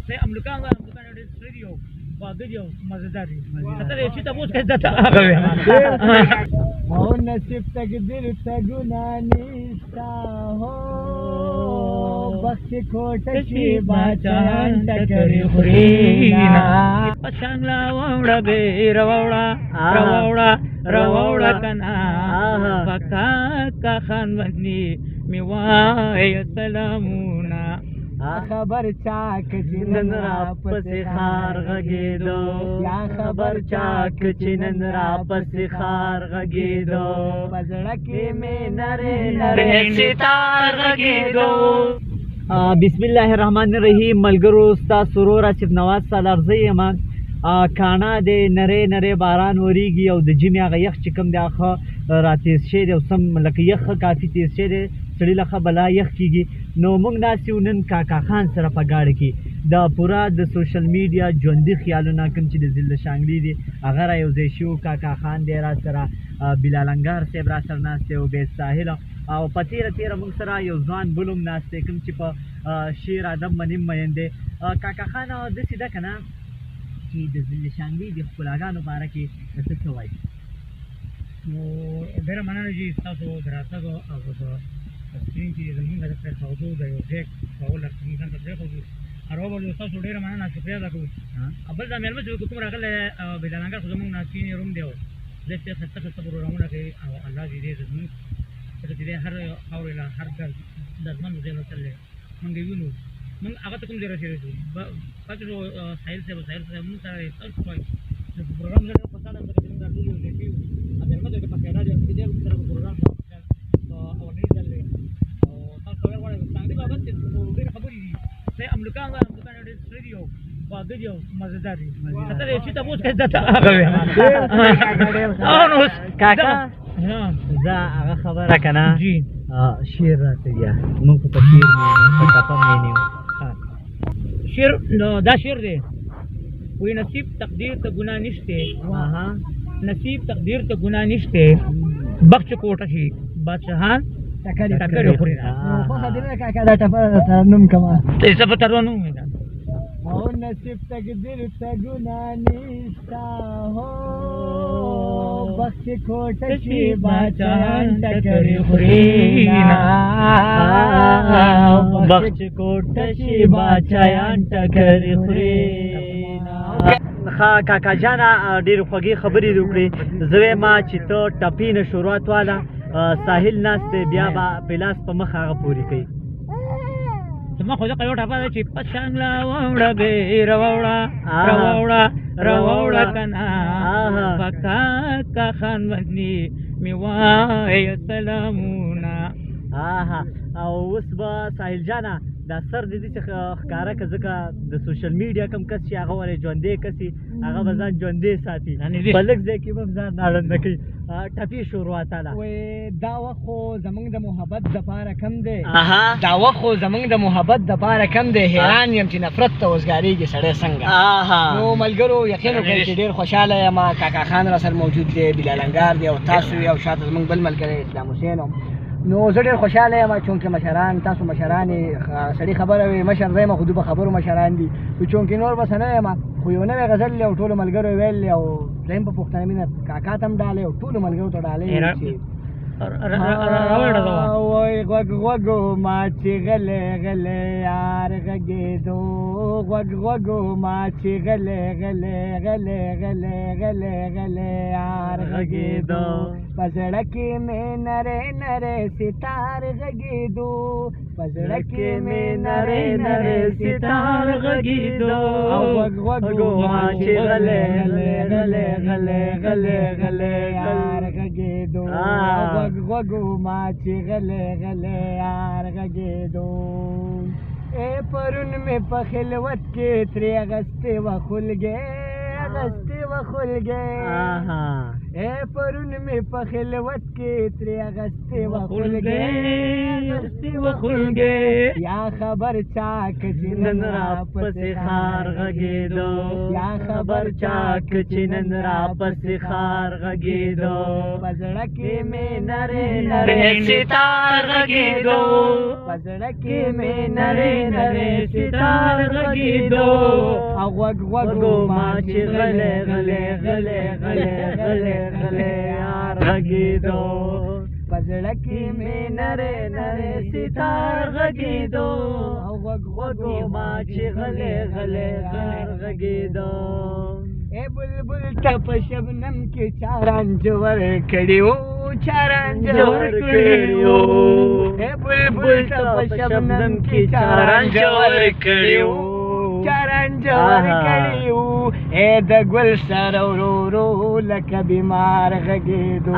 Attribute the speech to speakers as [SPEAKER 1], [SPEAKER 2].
[SPEAKER 1] ته امریکان ډېر سړي دي او واده دي او مزېدار دي ته یې چې تاسو کې ځته هغه
[SPEAKER 2] او نصیب تقدیر ته ګناه نشته هو بخت کوټه شي باچان ټکرې خوري
[SPEAKER 1] پشان لا وړه به روړه کنا پکا کا خان ونی می وای سلامونه
[SPEAKER 2] خبر چاک چې نن را پسې خار غږېدو یا خبر چاک چې نن را پسې خار غږېدو په زړه کې مې نرې ستار غږېدو. بسم الله الرحمن الرحیم. ملګرو ستاسو ورور آصف نواز سالارزی یم. کاڼه دی نری باران وریږي او د ژمي هغه یخ چې کوم دی هغه راتېز شوی دی او سم لکه یخ کافي تېز شوی دی سړي له ښه بلا یخ کېږي. نو موږ ناست یو نن کاکا خان سره په ګاډه کې د پوره د سوشل میډیا ژوندي خیالونه کوم چې د ضلع شانګلي دي هغه را یو ځای شو. کاکا خان دی را سره، بلال انګار صاحب را سره ناست دی او بید ساحل او په تیره موږ سره یو ځوان بل هم ناست دی کوم چې په شعر ادب باندې مین دی. کاکا خان داسې ده که نه چې د ضلع شانګلي د ښکلاګانو باره کې څه څه وایي؟
[SPEAKER 1] نو ډېره مننه چې ستاسو د راتګ او په سکرین کې زموږ د پرېښودو د یو ځای کول زموږ ځان ته پرېښودو اروبل ستاسو ډېره مننه شکریه ادا کوو. بل دا مېلمه چې کوم راغلی بلال انګار خو زموږ ناستین روم دی او داسې ښایسته ښایسته پروګرامونه کوي او الله دې دې زموږ ځکه چې دی هر خاورې له هر ډزمنو ځایونو تللی موږ یې وینو. موږ هغه ته کوم ځای رسېدلی شو پاتې شو ساحل صاحب موږ سره یې تاسو وایي د پروګرام ځای ډېر خوشحاله یم ځکه چې موږ دا ټول یو ځای کېږو مېلمه ځای کې په خیرات یم چې دی موږ سره په پروګرام اورنۍ ځل دی او تاسو ته غواړم څنګه بابت چې ډېرې خبرې دي ته امریکان ډېر سړي دي او واده دي او مزېدار دي ته یې چې تاسو کې ځته هغه نو
[SPEAKER 2] کاکا زه هغه خبره که نه شعر راته بیا موږ خو په شعر په ټپه مینې یو.
[SPEAKER 1] شعر دا شعر دی وی نصیب تقدیر ته ګناه نشته نصیب تقدیر ته ګناه نشته بخت کوټه شي بادشاهان ټکرې خوري.
[SPEAKER 2] خوښه دې نه کاکا دا ټپه ترنم کما
[SPEAKER 1] څه په ترنم وي
[SPEAKER 2] او نصیب تقدیر ته ګناه نشته هو بخت کوټه شي بادشاهان ټکرې خوري بخت کوټه شي بادشاهان ټکرې خوري. کاکا جانه ډېرې خوږې خبرې دې وکړې. زه وایم چې ته ټپې نه شروعات واله ساحل ناست دی بیا به پلاس په مخ هغه پورې کوي.
[SPEAKER 1] زما خو ځکه یو ټپه ده چې پشان لا وړه به روړه کنا پکا کا خان ونی می وای سلامونه.
[SPEAKER 2] او اوس به ساحل جانه دا سر د دې څخه ښکاره که ځکه د سوشل میډیا کوم کس چې هغه ولې ژوندی کس هغه به ځان ژوندی ساتي په لږ ځای کې به هم ځان ناړنده کوي. ټپې شروعاتاله دا وخت خو زموږ د محبت دپاره کم دی حیران یم چې نفرت ته وزګارېږي سړی څنګه. نو ملګرو یقین وکړئ چې ډېر خوشحاله یم. کاکا خان را سره موجود دی، بلال انګار دی او تاسو یې او شاته زموږ بل ملګری اسلام حسین. نو زه ډېر خوشحاله یم چونکې مشران تاسو مشران سړي خبره وي مشر دی یم خو دوی په خبرو مشران دي چونکې نور بس نه یم خو یو نوی غزل دی او ټولو ملګرو یې ویل دی او زه په پښتنه مینه کاکا ته هم ډالۍ او ټولو ملګرو ته ډالۍ وای غوږو ما چې غلې یار غږېدو غوږو ما چې غلې یار غږېدو په زړه کې مې نرې ستار غږېدو په زړه کې مې نرې ستار غږېدو غوږو ما چې غلې یار غږېدو غوږو ما چې غلې یار غږېدو. پرون مې په خلوت کې ترې اغستې وه خلګې اغستې و خلګې اے پرون مې په خلوت کې ترې اغستې و خلګې یا خبر چاک چې نن را پسې خار غږېدو یا خبر چاک چې نن را پسې خار غږېدو په زړه کې مې نرې نرې ستار غږېدو په زړه کې مې نرې نرې ستار غږېدو او غوږ غوږو ما چې غلې غلې غلې غلې غلې غلې یار غږېدو په زړه کې مې نرې نرې ستار غږېدو او غوږ غوږو ما چې غلې غلې غلې غږېدو اے بلبل ته په شبنم کې چا رنج ورکړي وو چا رنج ورکړي وو اے بلبل ته په شبنم کې چا رنج ورکړي وو چا رنج ورکړي وو اے د ګل سره ورو ورو لکه بیمار غږېدو